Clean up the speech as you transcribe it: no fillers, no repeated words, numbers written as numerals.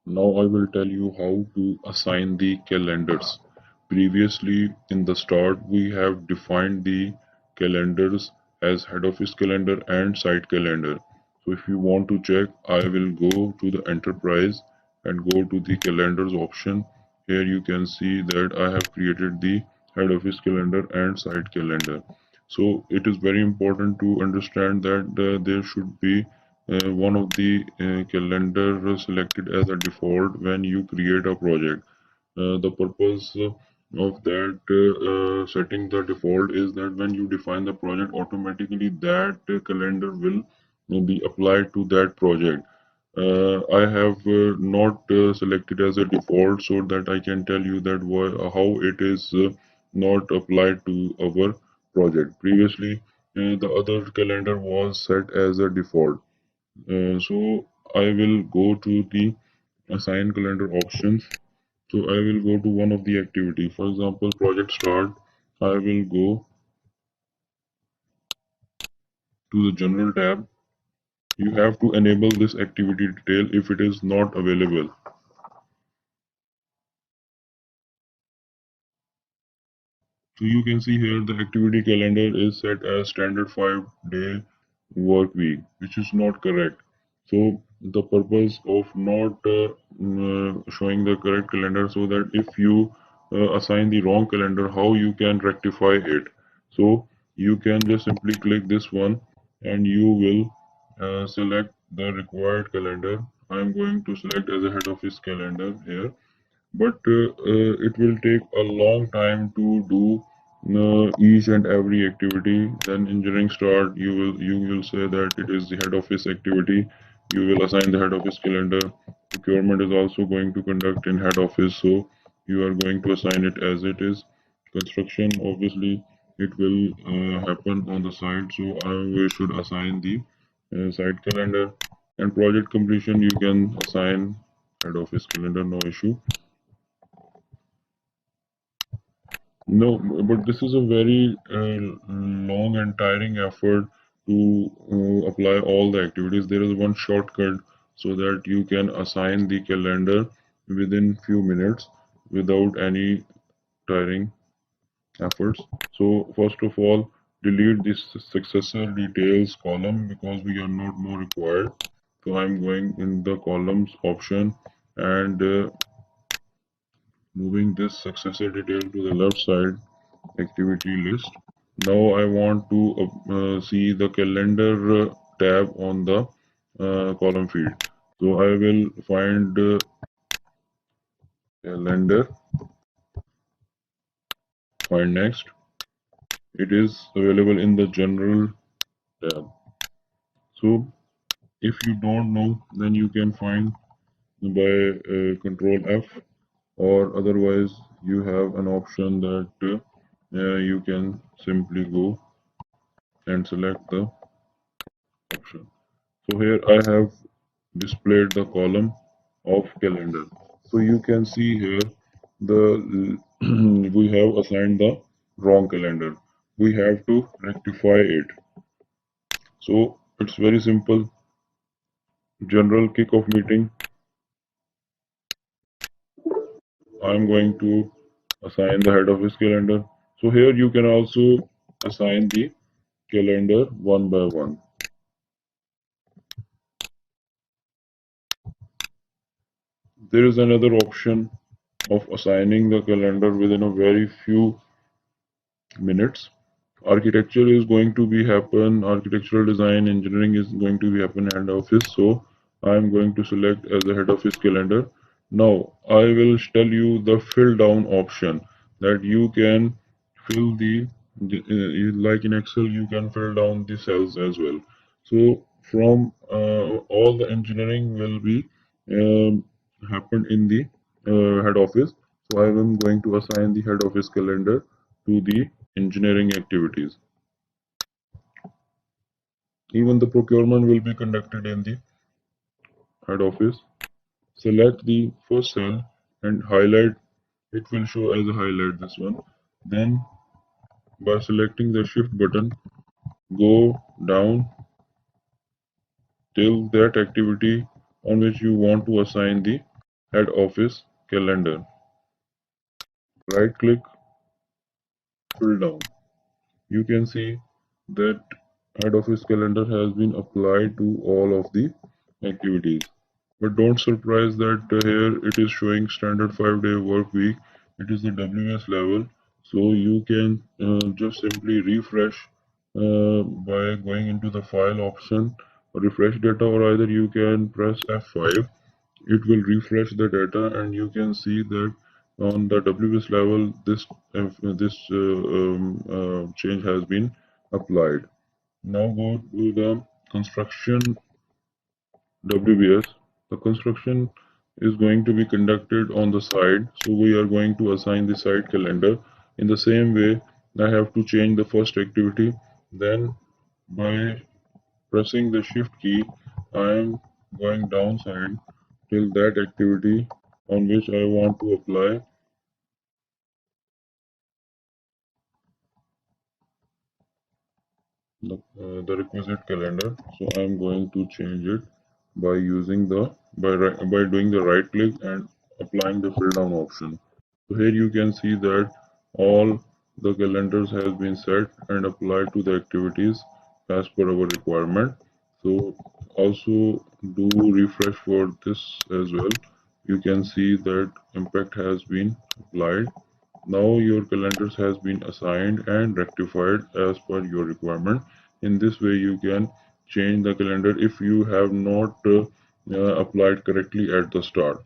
Now I will tell you how to assign the calendars. Previously in the start we have defined the calendars as head office calendar and site calendar. So if you want to check, I will go to the enterprise and go to the calendars option. Here you can see that I have created the head office calendar and site calendar. So it is very important to understand that there should be one of the calendar selected as a default when you create a project. The purpose of that setting the default is that when you define the project, automatically that calendar will be applied to that project. I have not selected as a default so that I can tell you that how it is not applied to our project. Previously, the other calendar was set as a default. So I will go to the assign calendar options. So I will go to one of the activity. For example, project start. I will go to the general tab. You have to enable this activity detail if it is not available. So you can see here the activity calendar is set as standard 5-day work week, which is not correct. So the purpose of not showing the correct calendar, so that if you assign the wrong calendar, how you can rectify it. So you can just simply click this one and you will select the required calendar. I am going to select as a head office calendar here, but it will take a long time to do each and every activity. Then engineering start, you will say that it is the head office activity. You will assign the head office calendar. Procurement is also going to conduct in head office, so you are going to assign it as it is. Construction, obviously it will happen on the site, so we should assign the site calendar. And project completion, you can assign head office calendar, no issue. No, but this is a very long and tiring effort to apply all the activities. There is one shortcut so that you can assign the calendar within few minutes without any tiring efforts. So first of all, delete this successor details column because we are not more required. So I'm going in the columns option and moving this successor detail to the left side activity list. Now I want to see the calendar tab on the column field. So I will find calendar, find next. It is available in the general tab. So if you don't know, then you can find by control F, or otherwise you have an option that you can simply go and select the option. So here I have displayed the column of calendar. So you can see here the we have assigned the wrong calendar. We have to rectify it. So it's very simple. General kickoff meeting. I'm going to assign the head office calendar. So here you can also assign the calendar one by one. There is another option of assigning the calendar within a very few minutes. Architecture is going to be happen, architectural design engineering is going to be happen head office. So I'm going to select as a head office calendar. Now I will tell you the fill down option, that you can fill like in Excel you can fill down the cells as well. So from all the engineering will be um, happen in the head office. So I am going to assign the head office calendar to the engineering activities. Even the procurement will be conducted in the head office. Select the first cell and highlight. It will show as a highlight this one. Then by selecting the shift button, go down till that activity on which you want to assign the head office calendar. Right click, pull down. You can see that head office calendar has been applied to all of the activities. But don't surprise that here it is showing standard 5-day work week. It is the WS level. So you can just simply refresh by going into the file option, refresh data, or either you can press F5. It will refresh the data and you can see that on the WS level this change has been applied. Now go to the construction WBS. The construction is going to be conducted on the side, so we are going to assign the side calendar. In the same way, I have to change the first activity. Then by pressing the shift key, I am going downside till that activity on which I want to apply the requisite calendar. So I am going to change it by using the by doing the right click and applying the fill down option. So here you can see that all the calendars has been set and applied to the activities as per our requirement. So also do refresh for this as well. You can see that impact has been applied. Now your calendars has been assigned and rectified as per your requirement. In this way you can change the calendar if you have not applied correctly at the start.